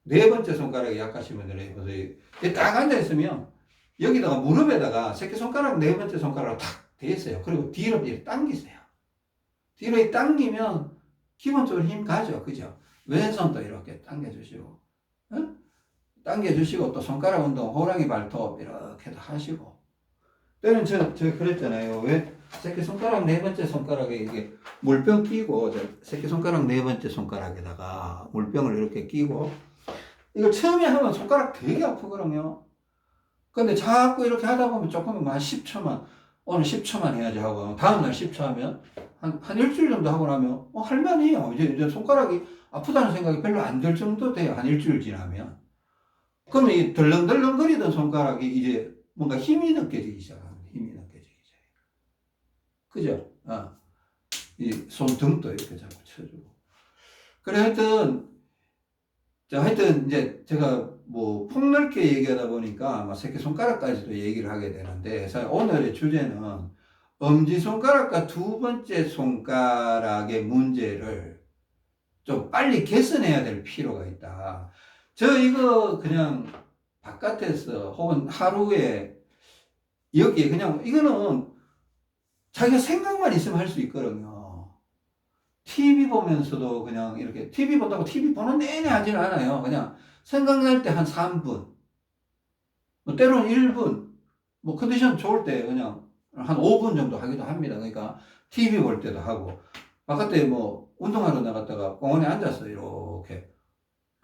네 번째 손가락에 약하신 분들 해보세요. 딱 앉아있으면 여기다가 무릎에다가 새끼손가락 네 번째 손가락을 탁 대세요. 그리고 뒤로 이렇게 당기세요. 뒤로 당기면 기본적으로 힘 가죠. 그죠? 왼손도 이렇게 당겨주시고, 응? 당겨주시고, 또 손가락 운동, 호랑이 발톱 이렇게도 하시고. 때는 제가 그랬잖아요. 왜 새끼손가락 네 번째 손가락에 이게 물병 끼고, 새끼손가락 네 번째 손가락에다가 물병을 이렇게 끼고, 이거 처음에 하면 손가락 되게 아프거든요. 근데 자꾸 이렇게 하다 보면 조금은 한 10초만, 오늘 10초만 해야지 하고, 다음날 10초 하면, 한 일주일 정도 하고 나면, 할만해요. 이제 손가락이 아프다는 생각이 별로 안 들 정도 돼요. 한 일주일 지나면. 그러면 이 덜렁덜렁거리던 손가락이 이제 뭔가 힘이 느껴지기 시작합니다. 힘이 느껴지기 시작해요. 그죠? 이 손등도 이렇게 자꾸 쳐주고. 그래, 하여튼, 이제 제가 뭐 폭넓게 얘기하다 보니까 새끼손가락까지도 얘기를 하게 되는데, 사실 오늘의 주제는 엄지손가락과 두 번째 손가락의 문제를 좀 빨리 개선해야 될 필요가 있다. 이거 그냥 바깥에서 혹은 하루에 여기에 그냥 이거는 자기가 생각만 있으면 할 수 있거든요. TV 보면서도 그냥 이렇게 TV 본다고 TV 보는 내내 하지는 않아요. 그냥 생각날 때 한 3분, 뭐 때로는 1분, 뭐 컨디션 좋을 때 그냥 한 5분 정도 하기도 합니다. 그러니까 TV 볼 때도 하고, 바깥에 뭐 운동하러 나갔다가 공원에 앉아서 이렇게,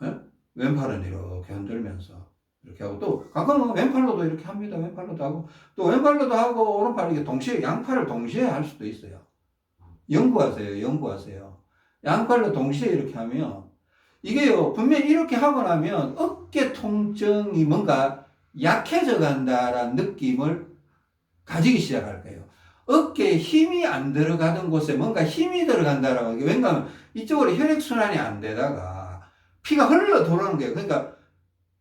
예? 왼팔은 이렇게 흔들면서 이렇게 하고, 또 가끔은 왼팔로도 이렇게 합니다. 왼팔로도 하고, 또 왼팔로도 하고, 오른팔 이게 동시에, 양팔을 동시에 할 수도 있어요. 연구하세요. 양팔로 동시에 이렇게 하면, 이게요, 분명히 이렇게 하고 나면 어깨 통증이 뭔가 약해져 간다라는 느낌을 가지기 시작할 거예요. 어깨에 힘이 안 들어가던 곳에 뭔가 힘이 들어간다라고. 왜냐하면 이쪽으로 혈액순환이 안 되다가 피가 흘러 들어오는 거예요. 그러니까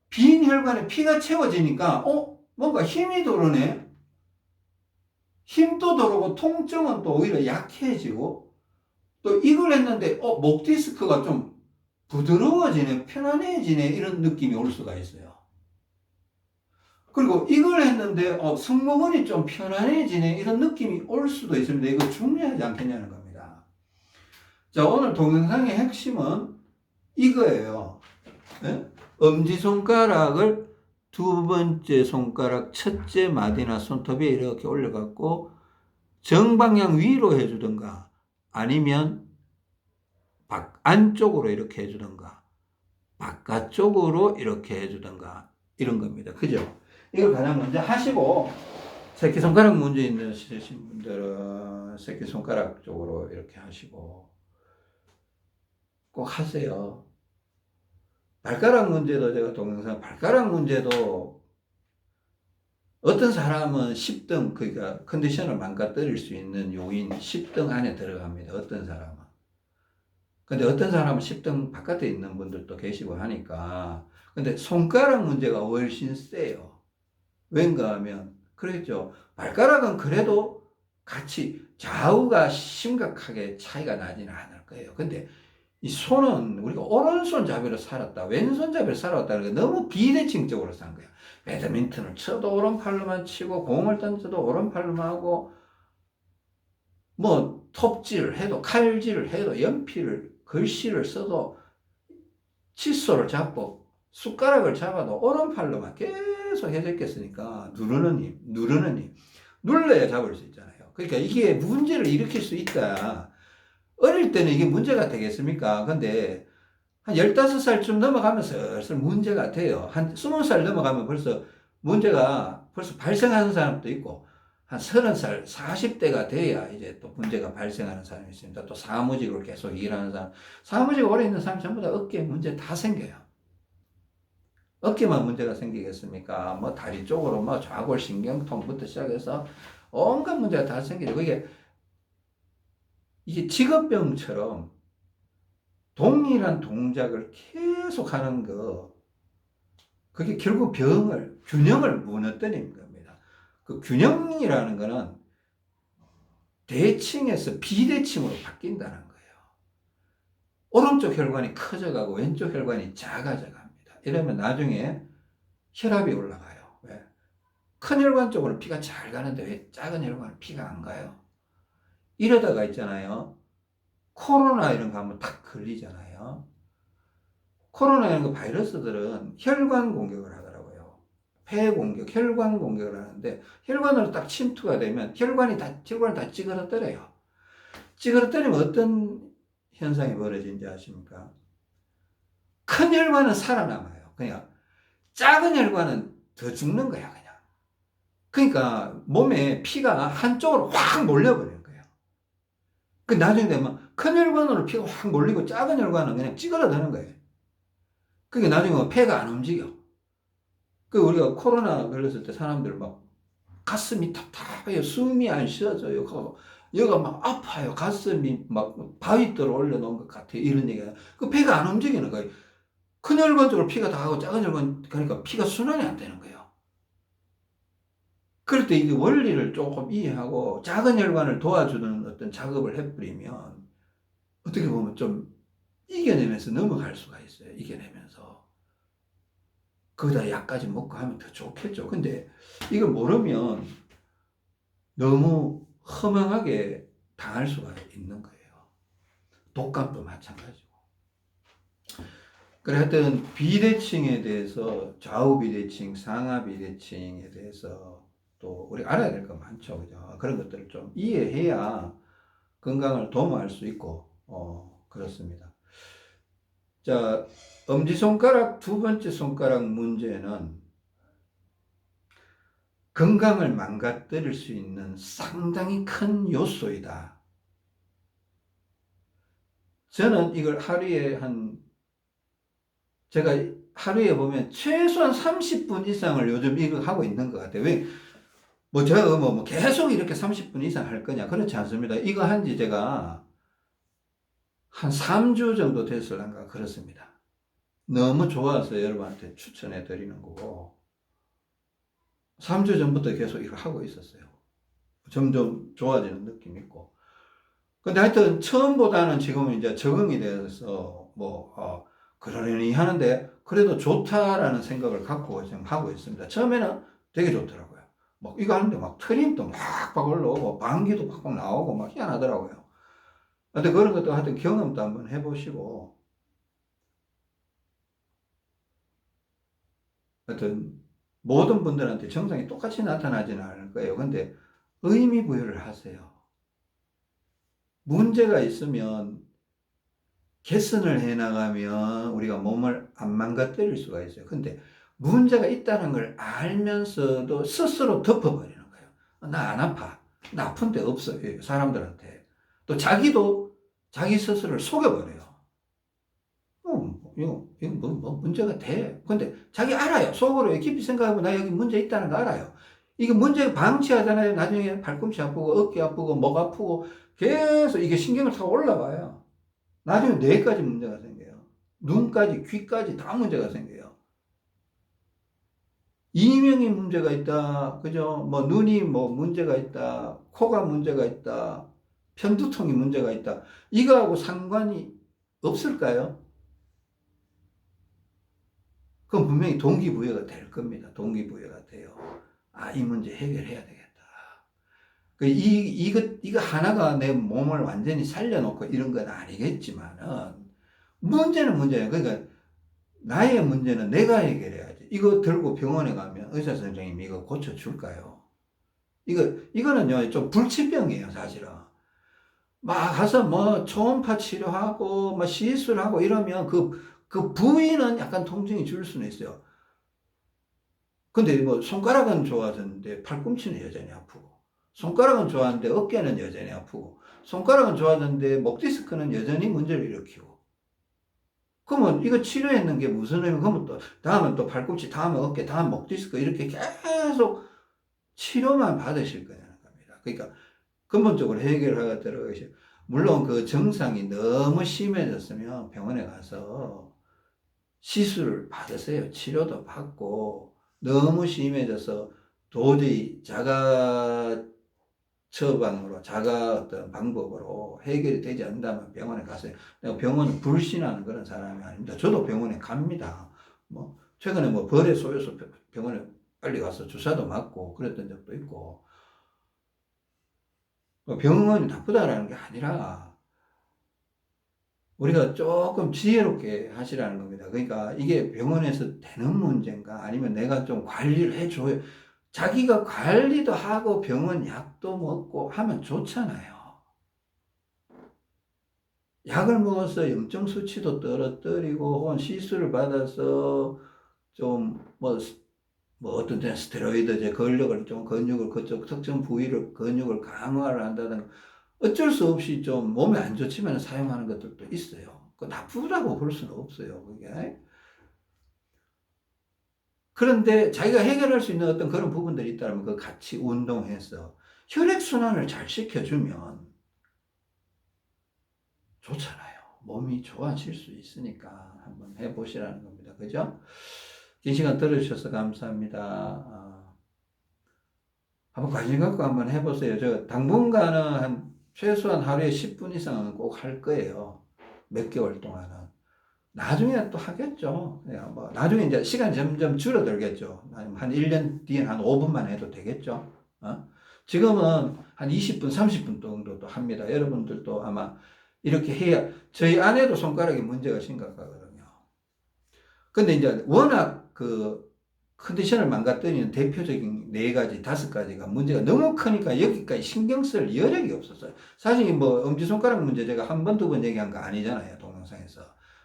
빈 혈관에 피가 채워지니까, 뭔가 힘이 들어오네. 힘도 들어오고 통증은 또 오히려 약해지고, 또 이걸 했는데 목 디스크가 좀 부드러워지네, 편안해지네, 이런 느낌이 올 수가 있어요. 그리고 이걸 했는데 승모근이 좀 편안해지네, 이런 느낌이 올 수도 있습니다. 이거 중요하지 않겠냐는 겁니다. 자, 오늘 동영상의 핵심은 이거예요. 네? 엄지손가락을 두 번째 손가락 첫째 마디나 손톱에 이렇게 올려갖고 정방향 위로 해주든가, 아니면 안쪽으로 이렇게 해주든가, 바깥쪽으로 이렇게 해주든가, 이런 겁니다. 그죠? 이걸 가장 먼저 하시고, 새끼손가락 문제 있으신 분들은 새끼손가락 쪽으로 이렇게 하시고 꼭 하세요. 발가락 문제도 제가 동영상, 발가락 문제도 어떤 사람은 10등, 그러니까 컨디션을 망가뜨릴 수 있는 요인 10등 안에 들어갑니다. 어떤 사람은. 근데 어떤 사람은 10등 바깥에 있는 분들도 계시고 하니까. 근데 손가락 문제가 훨씬 세요. 왠가 하면, 그랬죠. 발가락은 그래도 같이 좌우가 심각하게 차이가 나지는 않을 거예요. 근데 이 손은 우리가 오른손잡이로 살았다, 왼손잡이로 살았다는 게 너무 비대칭적으로 산 거야. 배드민턴을 쳐도 오른팔로만 치고, 공을 던져도 오른팔로만 하고, 뭐 톱질을 해도, 칼질을 해도, 연필을 글씨를 써도 칫솔을 잡고 숟가락을 잡아도 오른팔로만 계속 해적겠으니까 누르는 힘. 눌러야 잡을 수 있잖아요. 그러니까 이게 문제를 일으킬 수 있다. 어릴 때는 이게 문제가 되겠습니까? 근데 한 15살쯤 넘어가면 슬슬 문제가 돼요. 한 20살 넘어가면 문제가 벌써 발생하는 사람도 있고, 한 30살, 40대가 돼야 이제 또 문제가 발생하는 사람이 있습니다. 또 사무직으로 계속 일하는 사람, 사무직 오래 있는 사람 전부 다 어깨에 문제 다 생겨요. 어깨만 문제가 생기겠습니까? 뭐 다리 쪽으로 뭐 좌골신경통부터 시작해서 온갖 문제가 다 생기죠. 이게 직업병처럼 동일한 동작을 계속 하는 그게 결국 균형을 무너뜨리는 겁니다. 그 균형이라는 거는 대칭에서 비대칭으로 바뀐다는 거예요. 오른쪽 혈관이 커져가고 왼쪽 혈관이 작아져 갑니다. 이러면 나중에 혈압이 올라가요. 왜? 큰 혈관 쪽으로 피가 잘 가는데 왜 작은 혈관은 피가 안 가요? 이러다가 있잖아요. 코로나 이런 거 하면 탁 걸리잖아요. 코로나 이런 거 바이러스들은 혈관 공격을 하더라고요. 폐 공격, 혈관 공격을 하는데 혈관으로 딱 침투가 되면 혈관을 다 찌그러뜨려요. 찌그러뜨리면 어떤 현상이 벌어지는지 아십니까? 큰 혈관은 살아남아요. 그냥 작은 혈관은 더 죽는 거야, 그냥. 그러니까 몸에 피가 한쪽으로 확 몰려버리는 거예요. 그 나중에 되면 큰 혈관으로 피가 확 몰리고 작은 혈관은 그냥 찌그러드는 거예요. 그게 나중에 폐가 안 움직여. 우리가 코로나 걸렸을 때 사람들 막 가슴이 답답해요. 숨이 안 쉬어져요. 여기가 막 아파요. 가슴이 막 바위 들어 올려놓은 것 같아요. 이런 얘기가. 폐가 안 움직이는 거예요. 큰 혈관 쪽으로 피가 다 가고 작은 혈관, 그러니까 피가 순환이 안 되는 거예요. 그럴 때 이게 원리를 조금 이해하고 작은 혈관을 도와주는 어떤 작업을 해버리면 어떻게 보면 좀 이겨내면서 넘어갈 수가 있어요. 이겨내면서. 거기다 약까지 먹고 하면 더 좋겠죠. 근데 이걸 모르면 너무 허망하게 당할 수가 있는 거예요. 독감도 마찬가지고. 그래, 하여튼 비대칭에 대해서 좌우 비대칭, 상하 비대칭에 대해서 또 우리 알아야 될 거 많죠. 그죠? 그런 것들을 좀 이해해야 건강을 도모할 수 있고, 그렇습니다. 자, 엄지손가락 두 번째 손가락 문제는 건강을 망가뜨릴 수 있는 상당히 큰 요소이다. 저는 이걸 제가 하루에 보면 최소한 30분 이상을 요즘 이거 하고 있는 것 같아요. 왜? 제가 계속 이렇게 30분 이상 할 거냐? 그렇지 않습니다. 이거 한지 제가 한 3주 정도 됐을란가 그렇습니다. 너무 좋아서 여러분한테 추천해 드리는 거고, 3주 전부터 계속 이걸 하고 있었어요. 점점 좋아지는 느낌이 있고. 근데 하여튼 처음보다는 지금은 이제 적응이 돼서 그러려니 하는데 그래도 좋다라는 생각을 갖고 지금 하고 있습니다. 처음에는 되게 좋더라고요. 이거 하는데 트림도 막 올라오고 방귀도 팍팍 나오고 막 희한하더라고요. 근데 그런 것도 하여튼 경험도 한번 해보시고, 하여튼 모든 분들한테 증상이 똑같이 나타나지는 않을 거예요. 근데 의미 부여를 하세요. 문제가 있으면 개선을 해나가면 우리가 몸을 안 망가뜨릴 수가 있어요. 근데 문제가 있다는 걸 알면서도 스스로 덮어버리는 거예요. 나 안 아파. 나 아픈 데 없어. 사람들한테. 또 자기도 자기 스스로를 속여버려요. 이거 문제가 돼. 근데 자기 알아요. 속으로 깊이 생각하고 나 여기 문제 있다는 거 알아요. 이게 문제 방치하잖아요. 나중에 발꿈치 아프고 어깨 아프고 목 아프고 계속 이게 신경을 타고 올라가요. 나중에 뇌까지 문제가 생겨요. 눈까지 귀까지 다 문제가 생겨요. 이명이 문제가 있다. 그죠? 눈이 문제가 있다. 코가 문제가 있다. 편두통이 문제가 있다. 이거하고 상관이 없을까요? 그건 분명히 동기부여가 될 겁니다. 동기부여가 돼요. 이 문제 해결해야 되겠다. 이거 하나가 내 몸을 완전히 살려놓고 이런 건 아니겠지만은, 문제는 문제야. 그러니까 나의 문제는 내가 해결해야지. 이거 들고 병원에 가면 의사 선생님이 이거 고쳐줄까요? 이거는요, 좀 불치병이에요, 사실은. 막 가서 뭐 초음파 치료하고, 뭐 시술하고 이러면 그 부위는 약간 통증이 줄 수는 있어요. 근데 뭐 손가락은 좋아졌는데 팔꿈치는 여전히 아프고, 손가락은 좋았는데 어깨는 여전히 아프고, 손가락은 좋아졌는데 목 디스크는 여전히 문제를 일으키고. 그러면 이거 치료했는 게 무슨 의미? 그러면 또 다음은 또 팔꿈치, 다음은 어깨, 다음 목 디스크 이렇게 계속 치료만 받으실 거냐는 겁니다. 그러니까 근본적으로 해결하가 들어가셔. 물론 그 증상이 너무 심해졌으면 병원에 가서 시술을 받으세요. 치료도 받고 너무 심해져서 도저히 자가 처방으로 자가 어떤 방법으로 해결이 되지 않는다면 병원에 가세요. 내가 병원을 불신하는 그런 사람이 아닙니다. 저도 병원에 갑니다. 뭐 최근에 뭐 벌에 쏘여서 병원에 빨리 가서 주사도 맞고 그랬던 적도 있고. 병원이 나쁘다라는 게 아니라 우리가 조금 지혜롭게 하시라는 겁니다. 그러니까 이게 병원에서 되는 문제인가 아니면 내가 좀 관리를 해줘요. 자기가 관리도 하고 병원 약도 먹고 하면 좋잖아요. 약을 먹어서 염증 수치도 떨어뜨리고 혹은 시술을 받아서 좀 뭐 어떤 때는 스테로이드제 근력을 좀 근육을 그쪽 특정 부위를 근육을 강화를 한다든가 어쩔 수 없이 좀 몸에 안 좋지만 사용하는 것들도 있어요. 그 나쁘다고 볼 수는 없어요, 그게. 그런데 자기가 해결할 수 있는 어떤 그런 부분들이 있다면 그 같이 운동해서 혈액순환을 잘 시켜주면 좋잖아요. 몸이 좋아질 수 있으니까 한번 해보시라는 겁니다. 그죠? 긴 시간 들어주셔서 감사합니다. 한번 관심 갖고 한번 해보세요. 저 당분간은 최소한 하루에 10분 이상은 꼭 할 거예요. 몇 개월 동안은. 나중에 또 하겠죠. 그냥 뭐 나중에 이제 시간이 점점 줄어들겠죠. 한 1년 뒤엔 한 5분만 해도 되겠죠. 지금은 한 20분, 30분 정도도 합니다. 여러분들도 아마 이렇게 해야, 저희 아내도 손가락에 문제가 심각하거든요. 근데 이제 워낙 그 컨디션을 망가뜨리는 대표적인 4가지, 5가지가 문제가 너무 크니까 여기까지 신경 쓸 여력이 없었어요. 사실 뭐 엄지손가락 문제 제가 한 번, 2번 얘기한 거 아니잖아요. 동영상에서.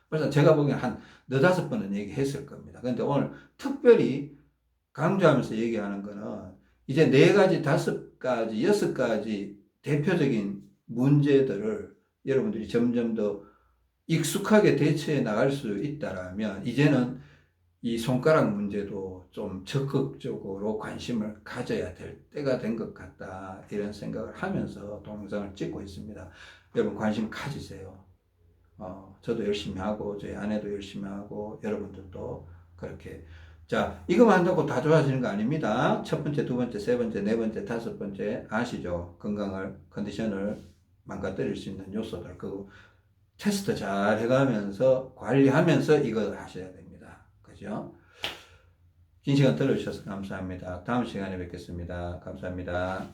그래서 제가 보기엔 한 4-5번은 얘기했을 겁니다. 근데 오늘 특별히 강조하면서 얘기하는 거는 이제 4가지, 5가지, 6가지 대표적인 문제들을 여러분들이 점점 더 익숙하게 대처해 나갈 수 있다라면 이제는 이 손가락 문제도 좀 적극적으로 관심을 가져야 될 때가 된 것 같다. 이런 생각을 하면서 동영상을 찍고 있습니다. 여러분 관심 가지세요. 저도 열심히 하고 저희 아내도 열심히 하고 여러분들도 그렇게. 자, 이거만 한다고 다 좋아지는 거 아닙니다. 첫 번째, 두 번째, 세 번째, 네 번째, 다섯 번째 아시죠? 컨디션을 망가뜨릴 수 있는 요소들. 그 테스트 잘 해가면서 관리하면서 이거 하셔야 됩니다. 그죠? 긴 시간 들어주셔서 감사합니다. 다음 시간에 뵙겠습니다. 감사합니다.